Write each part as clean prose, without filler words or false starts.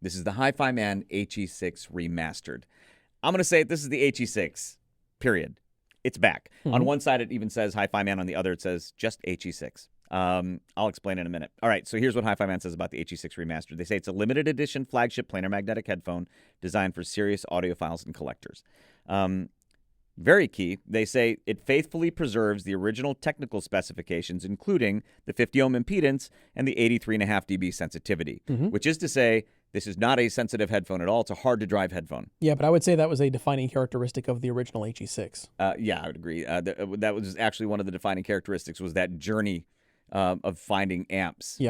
This is the HIFIMAN HE6 Remastered. I'm going to say this is the HE6, period. It's back. On one side, it even says HIFIMAN. On the other, it says just HE6. I'll explain in a minute. All right, so here's what HIFIMAN says about the HE6 Remastered. They say it's a limited edition flagship planar magnetic headphone designed for serious audiophiles and collectors. Very key, they say it faithfully preserves the original technical specifications, including the 50 ohm impedance and the 83.5 dB sensitivity, which is to say this is not a sensitive headphone at all. It's a hard-to-drive headphone. Yeah, but I would say that was a defining characteristic of the original HE6. Yeah, I would agree. That was actually one of the defining characteristics, was that journey of finding amps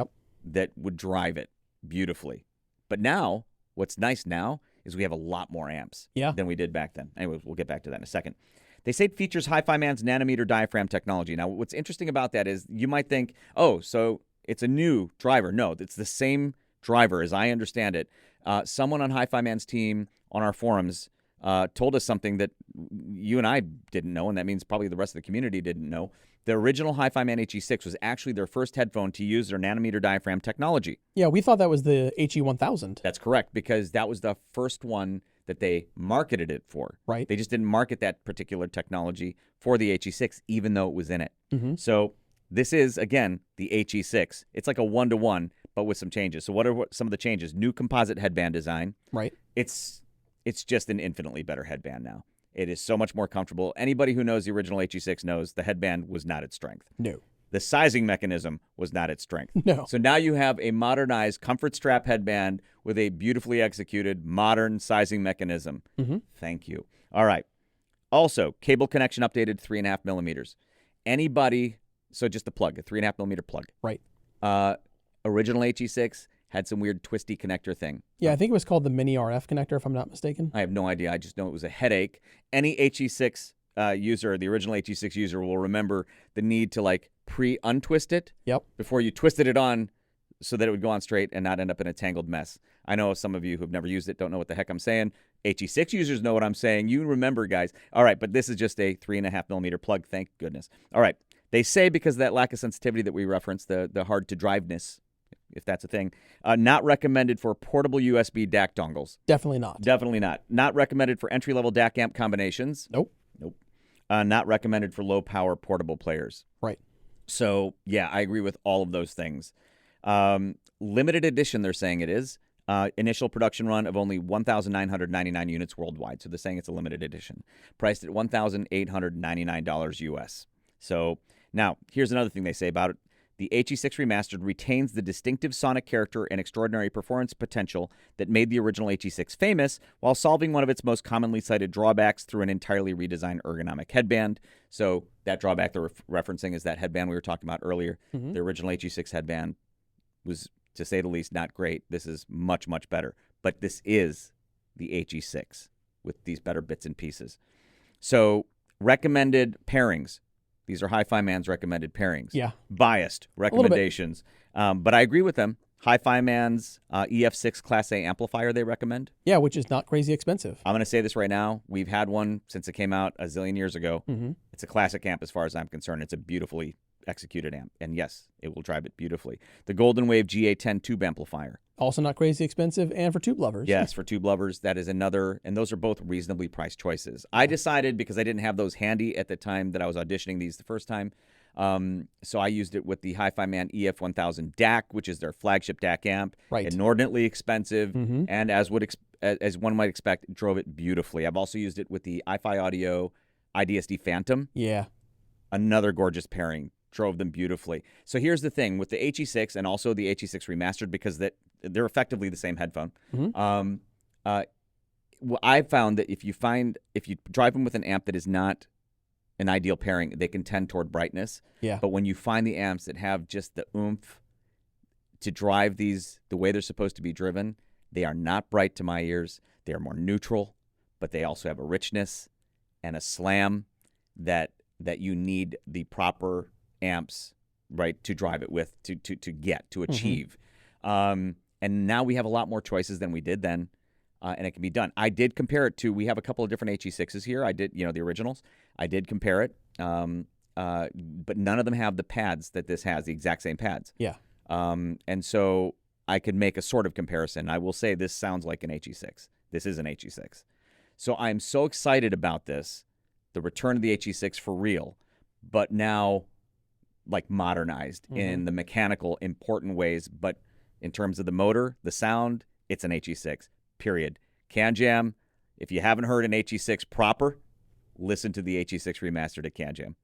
that would drive it beautifully. But now, what's nice now is we have a lot more amps than we did back then. Anyways, we'll get back to that in a second. They say it features HIFIMAN's nanometer diaphragm technology. Now, what's interesting about that is you might think, oh, so it's a new driver. No, it's the same driver as I understand it. Someone on HIFIMAN's team on our forums told us something that you and I didn't know, and that means probably the rest of the community didn't know. The original HIFIMAN HE6 was actually their first headphone to use their nanometer diaphragm technology. Yeah, we thought that was the HE1000. That's correct, because that was the first one that they marketed it for. Right. They just didn't market that particular technology for the HE6, even though it was in it. So this is, again, the HE6. It's like a one-to-one, but with some changes. So what are some of the changes? New composite headband design. Right. It's just an infinitely better headband now. It is so much more comfortable. Anybody who knows the original HE6 knows the headband was not its strength. No. The sizing mechanism was not its strength. No. So now you have a modernized comfort strap headband with a beautifully executed modern sizing mechanism. Thank you. All right. Also, cable connection updated 3.5 millimeters. Anybody, so just the plug, a 3.5 millimeter plug. Right. Original HE6 had some weird twisty connector thing. Yeah, I think it was called the mini RF connector, if I'm not mistaken. I have no idea. I just know it was a headache. Any HE6 user, the original HE6 user, will remember the need to like untwist it before you twisted it on so that it would go on straight and not end up in a tangled mess. I know some of you who've never used it don't know what the heck I'm saying. HE6 users know what I'm saying. You remember, guys. All right, but this is just a 3.5 millimeter plug. Thank goodness. All right. They say because of that lack of sensitivity that we referenced, the hard-to-driveness, if that's a thing, not recommended for portable USB DAC dongles. Definitely not. Definitely not. Not recommended for entry-level DAC amp combinations. Nope. Not recommended for low-power portable players. Right. So, yeah, I agree with all of those things. Limited edition, they're saying it is. Initial production run of only 1,999 units worldwide. So they're saying it's a limited edition. Priced at $1,899 US. So now, here's another thing they say about it. The HE6 Remastered retains the distinctive sonic character and extraordinary performance potential that made the original HE6 famous, while solving one of its most commonly cited drawbacks through an entirely redesigned ergonomic headband. So that drawback they're referencing is that headband we were talking about earlier. The original HE6 headband was, to say the least, not great. This is much, much better. But this is the HE6 with these better bits and pieces. So recommended pairings. These are HIFIMAN's recommended pairings. Yeah. Biased recommendations. But I agree with them. HIFIMAN's EF6 Class A amplifier they recommend. Yeah, which is not crazy expensive. I'm going to say this right now. We've had one since it came out a zillion years ago. It's a classic amp as far as I'm concerned. It's a beautifully executed amp. And yes, it will drive it beautifully. The Golden Wave GA10 tube amplifier. Also not crazy expensive, and for tube lovers. Yes, for tube lovers, that is another, and those are both reasonably priced choices. I decided, because I didn't have those handy at the time that I was auditioning these the first time, so I used it with the HIFIMAN EF1000 DAC, which is their flagship DAC amp. Right. Inordinately expensive, and as one might expect, drove it beautifully. I've also used it with the iFi Audio IDSD Phantom. Yeah. Another gorgeous pairing. Drove them beautifully. So here's the thing with the HE6 and also the HE6 Remastered, because they're effectively the same headphone. I found that if you drive them with an amp that is not an ideal pairing, they can tend toward brightness. Yeah. But when you find the amps that have just the oomph to drive these the way they're supposed to be driven, they are not bright to my ears. They are more neutral, but they also have a richness and a slam that you need the proper amps, right, to drive it with, to achieve. And now we have a lot more choices than we did then, and it can be done. I did compare it to, we have a couple of different HE6s here. I did, the originals. I did compare it, but none of them have the pads that this has, the exact same pads. Yeah. And so I could make a sort of comparison. I will say this sounds like an HE6. This is an HE6. So I'm so excited about this, the return of the HE6 for real, but now like modernized in the mechanical important ways. But in terms of the motor, the sound, it's an HE6, period. CanJam, if you haven't heard an HE6 proper, listen to the HE6 Remastered at CanJam.